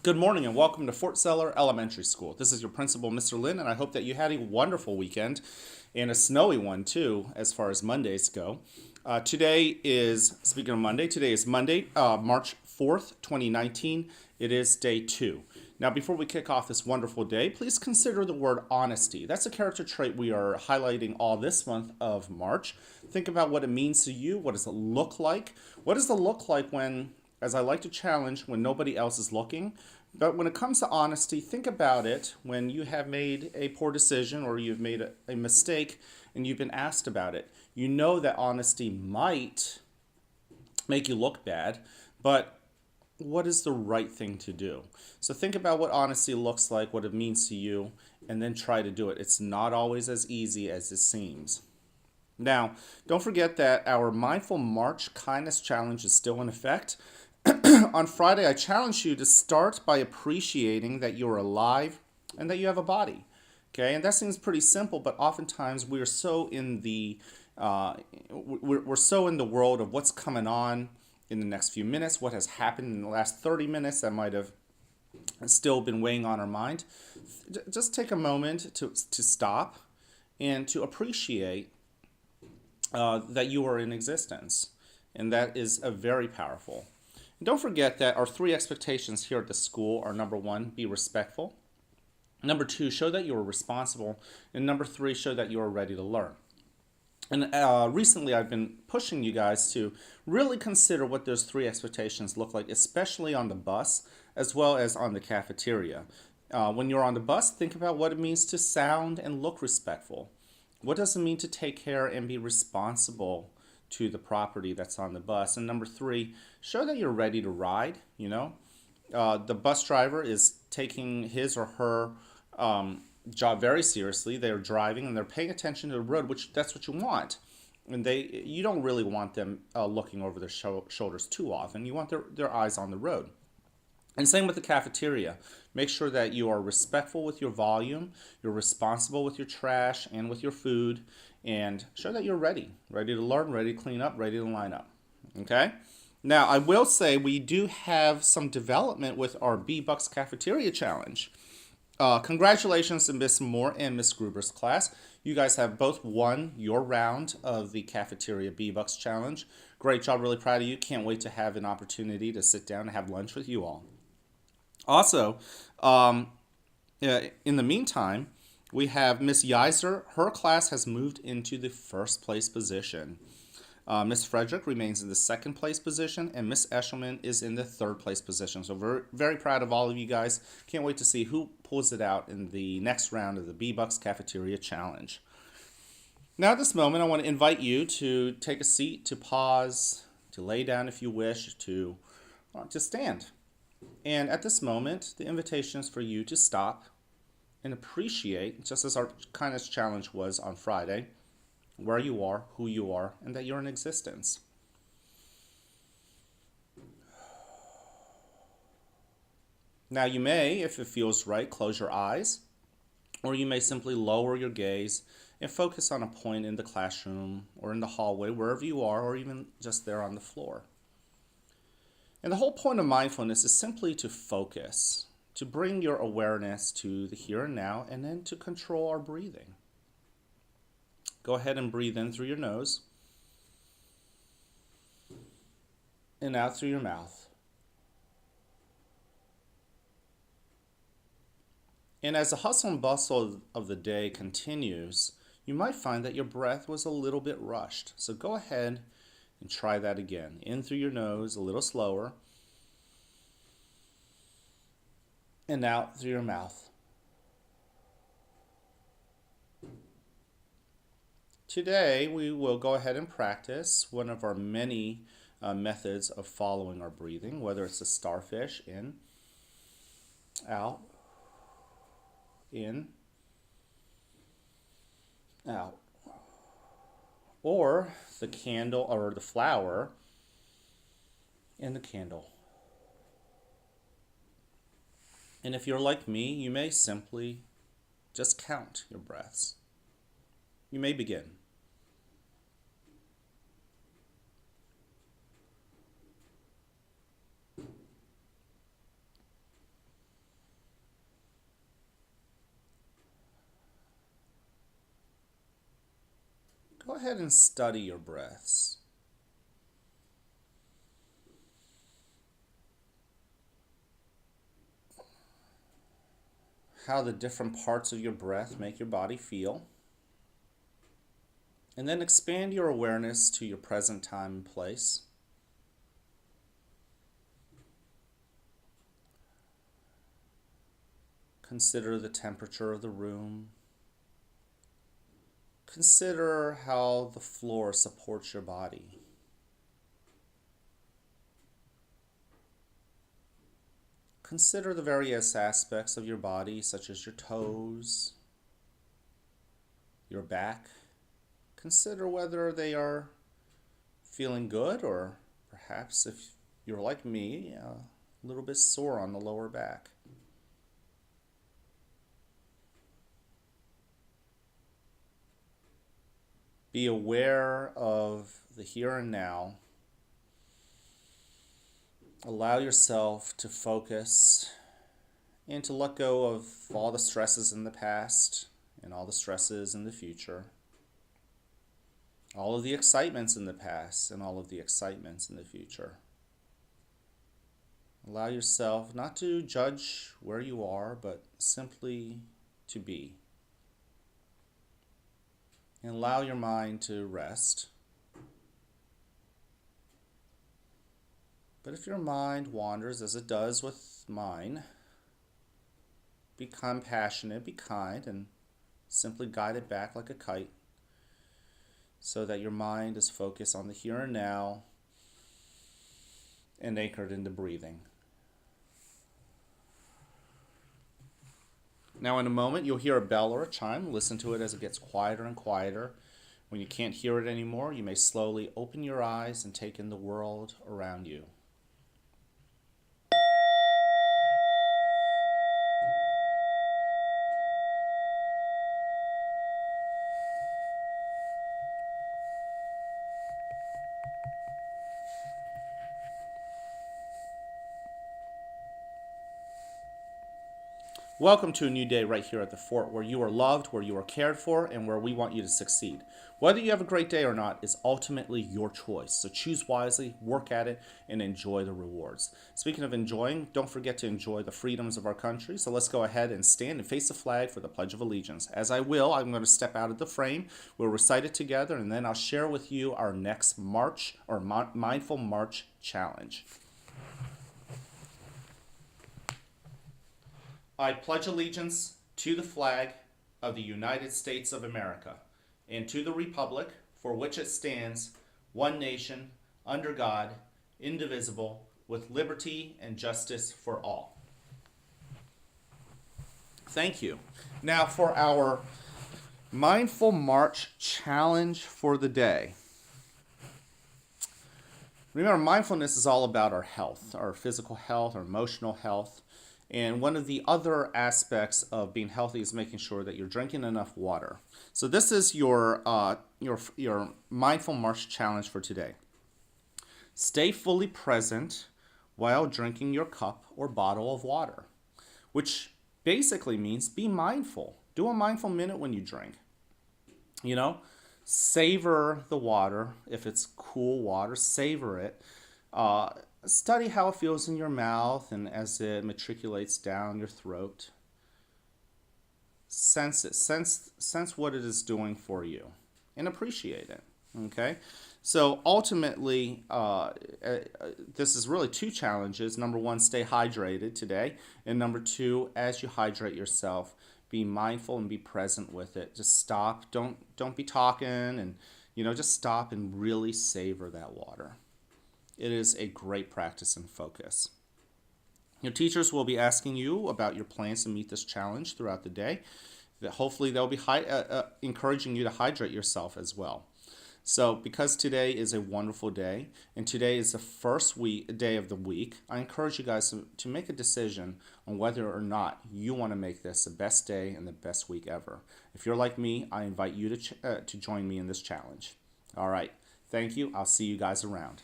Good morning and welcome to Fort Zeller Elementary School. This is your principal, Mr. Lynn, and I hope that you had a wonderful weekend and a snowy one too, as far as Mondays go. Speaking of Monday, today is Monday, March 4th, 2019. It is day 2. Now, before we kick off this wonderful day, please consider the word honesty. That's a character trait we are highlighting all this month of March. Think about what it means to you. What does it look like? What does it look like when, as I like to challenge, when nobody else is looking? But when it comes to honesty, think about it when you have made a poor decision or you've made a mistake and you've been asked about it. You know that honesty might make you look bad, but what is the right thing to do? So think about what honesty looks like, what it means to you, and then try to do it. It's not always as easy as it seems. Now, don't forget that our Mindful March Kindness Challenge is still in effect. On Friday, I challenged you to start by appreciating that you're alive and that you have a body. Okay, and that seems pretty simple, but oftentimes we're so in the we're so in the world of what's coming on in the next few minutes, what has happened in the last 30 minutes that might have still been weighing on our mind. Just take a moment to stop and to appreciate that you are in existence, and that is a very powerful. And don't forget that our 3 expectations here at the school are: number 1, be respectful; number 2, show that you are responsible; and number 3, show that you are ready to learn. And recently I've been pushing you guys to really consider what those 3 expectations look like, especially on the bus as well as on the cafeteria. When you're on the bus, think about what it means to sound and look respectful. What does it mean to take care and be responsible to the property that's on the bus? And number 3, show that you're ready to ride. The bus driver is taking his or her job very seriously. They're driving and they're paying attention to the road, which that's what you want. And you don't really want them looking over their shoulders too often. You want their eyes on the road. And same with the cafeteria. Make sure that you are respectful with your volume, you're responsible with your trash and with your food, and show that you're ready to learn, ready to clean up, ready to line up. Okay? Now, I will say we do have some development with our B-Bucks Cafeteria Challenge. Congratulations to Miss Moore and Miss Gruber's class. You guys have both won your round of the Cafeteria B-Bucks Challenge. Great job, really proud of you. Can't wait to have an opportunity to sit down and have lunch with you all. Also, in the meantime, we have Miss Yiser. Her class has moved into the first place position. Miss Frederick remains in the second place position, and Miss Eshelman is in the third place position. So very, very proud of all of you guys. Can't wait to see who pulls it out in the next round of the B-Bucks Cafeteria Challenge. Now at this moment, I want to invite you to take a seat, to pause, to lay down if you wish, to stand. And at this moment, the invitation is for you to stop and appreciate, just as our kindness challenge was on Friday, where you are, who you are, and that you're in existence. Now you may, if it feels right, close your eyes, or you may simply lower your gaze and focus on a point in the classroom or in the hallway, wherever you are, or even just there on the floor. And the whole point of mindfulness is simply to focus, to bring your awareness to the here and now, and then to control our breathing. Go ahead and breathe in through your nose and out through your mouth. And as the hustle and bustle of the day continues, you might find that your breath was a little bit rushed. So go ahead and try that again. In through your nose, a little slower, and out through your mouth. Today, we will go ahead and practice one of our many methods of following our breathing, whether it's the starfish, in, out, out, or the candle or the flower in the candle. And if you're like me, you may simply just count your breaths. You may begin. go ahead and study your breaths. How the different parts of your breath make your body feel. And then expand your awareness to your present time and place. Consider the temperature of the room. Consider how the floor supports your body. Consider the various aspects of your body, such as your toes, your back. Consider whether they are feeling good, or perhaps, if you're like me, a little bit sore on the lower back. Be aware of the here and now. Allow yourself to focus and to let go of all the stresses in the past and all the stresses in the future. All of the excitements in the past and all of the excitements in the future. Allow yourself not to judge where you are, but simply to be. And allow your mind to rest. But if your mind wanders, as it does with mine, be compassionate, be kind, and simply guide it back like a kite so that your mind is focused on the here and now and anchored into breathing. Now in a moment, you'll hear a bell or a chime. Listen to it as it gets quieter and quieter. When you can't hear it anymore, you may slowly open your eyes and take in the world around you. Welcome to a new day right here at the Fort, where you are loved, where you are cared for, and where we want you to succeed. Whether you have a great day or not is ultimately your choice. So choose wisely, work at it, and enjoy the rewards. Speaking of enjoying, don't forget to enjoy the freedoms of our country. So let's go ahead and stand and face the flag for the Pledge of Allegiance. As I will, I'm going to step out of the frame. We'll recite it together, and then I'll share with you our next March or Mindful March Challenge. I pledge allegiance to the flag of the United States of America and to the republic for which it stands, one nation, under God, indivisible, with liberty and justice for all. Thank you. Now for our Mindful March Challenge for the day. Remember, mindfulness is all about our health, our physical health, our emotional health. And one of the other aspects of being healthy is making sure that you're drinking enough water. So this is your Mindful March Challenge for today. Stay fully present while drinking your cup or bottle of water, which basically means be mindful. Do a mindful minute when you drink. Savor the water. If it's cool water, savor it. Study how it feels in your mouth and as it matriculates down your throat. Sense it. Sense what it is doing for you and appreciate it. Okay? So ultimately, this is really two challenges. Number one, stay hydrated today. And number two, as you hydrate yourself, be mindful and be present with it. Just stop. Don't be talking, and just stop and really savor that water. It is a great practice and focus. Your teachers will be asking you about your plans to meet this challenge throughout the day. Hopefully they'll be encouraging you to hydrate yourself as well. So because today is a wonderful day, and today is the first day of the week, I encourage you guys to make a decision on whether or not you want to make this the best day and the best week ever. If you're like me, I invite you to join me in this challenge. All right. Thank you. I'll see you guys around.